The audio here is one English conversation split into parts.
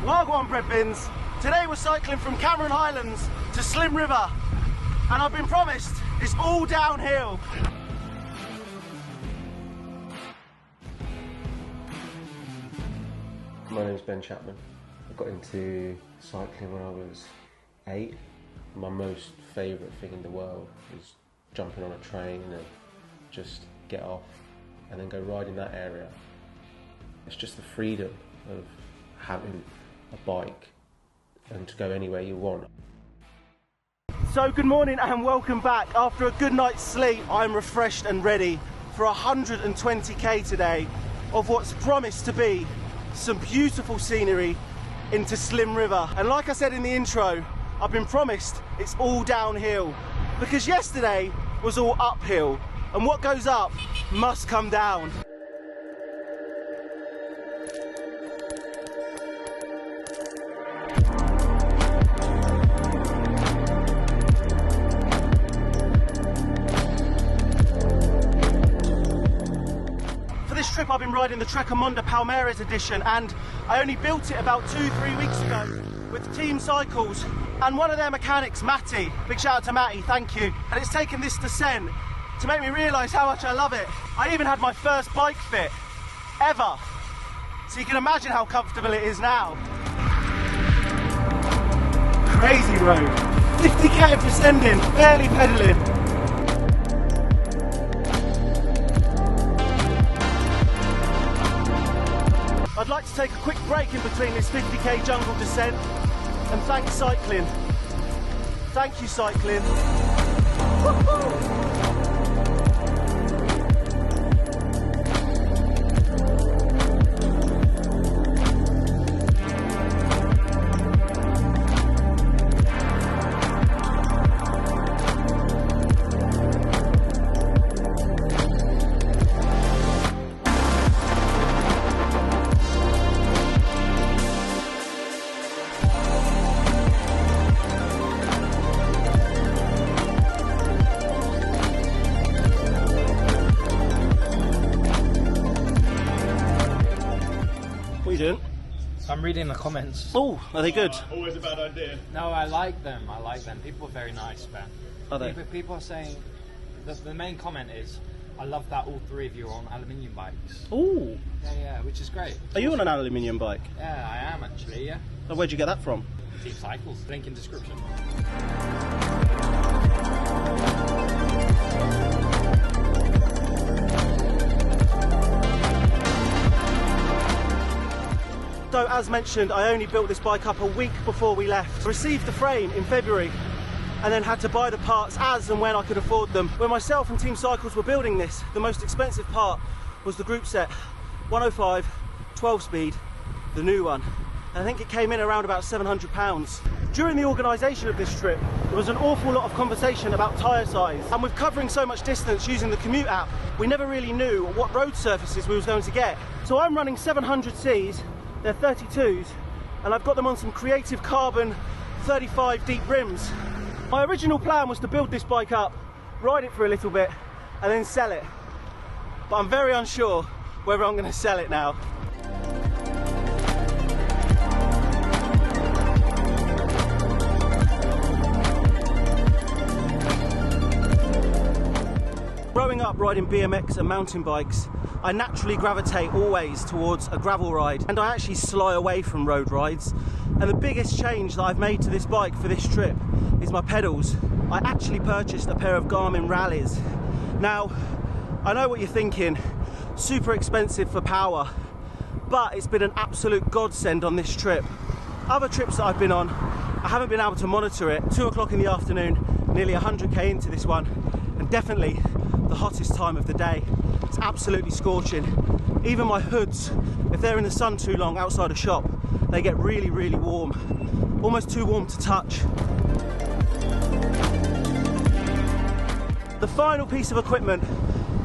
Wagwan bread bins. Today we're cycling from Cameron Highlands to Slim River, and I've been promised it's all downhill. My name's Ben Chapman. I got into cycling when I was 8. My most favourite thing in the world was jumping on a train and just get off and then go ride in that area. It's just the freedom of having a bike and to go anywhere you want. So good morning and welcome back. After a good night's sleep, I'm refreshed and ready for 120k today of what's promised to be some beautiful scenery into Slim River. And like I said in the intro, I've been promised it's all downhill, because yesterday was all uphill, and what goes up must come down. I've been riding the Trecamonda Palmares edition, and I only built it about 2-3 weeks ago with Team Cycles and one of their mechanics, Matty. Big shout out to Matty, thank you. And it's taken this descent to make me realise how much I love it. I even had my first bike fit ever, so you can imagine how comfortable it is now. Crazy road, 50k of descending, barely pedalling. I'd like to take a quick break in between this 50k jungle descent and thank cycling. Thank you, cycling. Woo-hoo! I'm reading the comments. Oh, are they good? Always a bad idea. No, I like them. People are very nice, Ben. Are they? People are saying, the main comment is, I love that all three of you are on aluminium bikes. Oh. Yeah, which is great. Are you on an aluminium bike? Yeah, I am actually, yeah. So where'd you get that from? Team Cycles, link in description. So as mentioned, I only built this bike up a week before we left. Received the frame in February and then had to buy the parts as and when I could afford them. When myself and Team Cycles were building this, the most expensive part was the group set 105, 12 speed, the new one. And I think it came in around about £700. During the organisation of this trip, there was an awful lot of conversation about tyre size. And with covering so much distance using the Commute app, we never really knew what road surfaces we was going to get. So I'm running 700Cs, they're 32s, and I've got them on some Creative Carbon 35 deep rims. My original plan was to build this bike up, ride it for a little bit, and then sell it. But I'm very unsure whether I'm going to sell it now. Growing up riding BMX and mountain bikes, I naturally gravitate always towards a gravel ride, and I actually sly away from road rides. And the biggest change that I've made to this bike for this trip is my pedals. I actually purchased a pair of Garmin Rallies. Now, I know what you're thinking, super expensive for power, but it's been an absolute godsend on this trip. Other trips that I've been on, I haven't been able to monitor it. 2 o'clock in the afternoon, nearly 100k into this one, and definitely the hottest time of the day. It's absolutely scorching. Even my hoods, if they're in the sun too long outside a shop, they get really, really warm. Almost too warm to touch. The final piece of equipment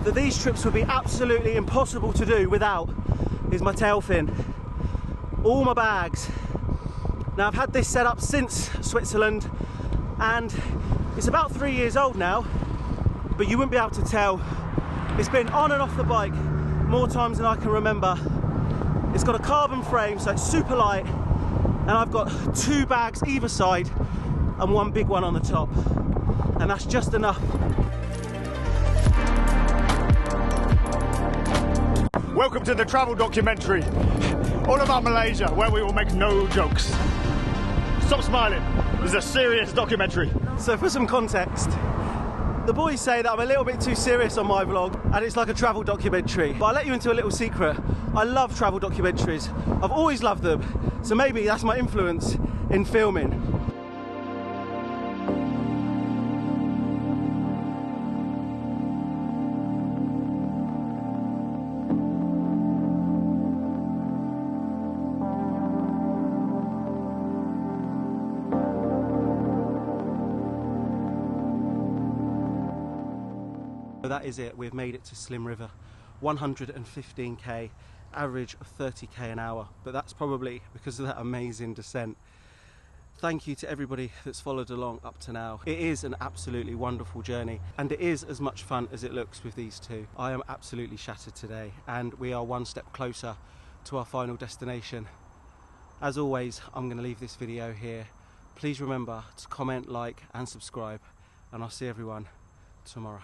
that these trips would be absolutely impossible to do without is my tail fin. All my bags. Now I've had this set up since Switzerland, and it's about 3 years old now, but you wouldn't be able to tell. It's been on and off the bike more times than I can remember. It's got a carbon frame, so it's super light, And I've got 2 bags either side and 1 big one on the top. And that's just enough. Welcome to the travel documentary, all about Malaysia, where we will make no jokes. Stop smiling, this is a serious documentary. So for some context, the boys say that I'm a little bit too serious on my vlog and it's like a travel documentary. But I'll let you into a little secret. I love travel documentaries. I've always loved them. So maybe that's my influence in filming. That is it, we've made it to Slim River. 115k, average of 30k an hour, but that's probably because of that amazing descent. Thank you to everybody that's followed along up to now. It is an absolutely wonderful journey, and it is as much fun as it looks with these two. I am absolutely shattered today, and we are one step closer to our final destination. As always, I'm going to leave this video here. Please remember to comment, like and subscribe, and I'll see everyone tomorrow.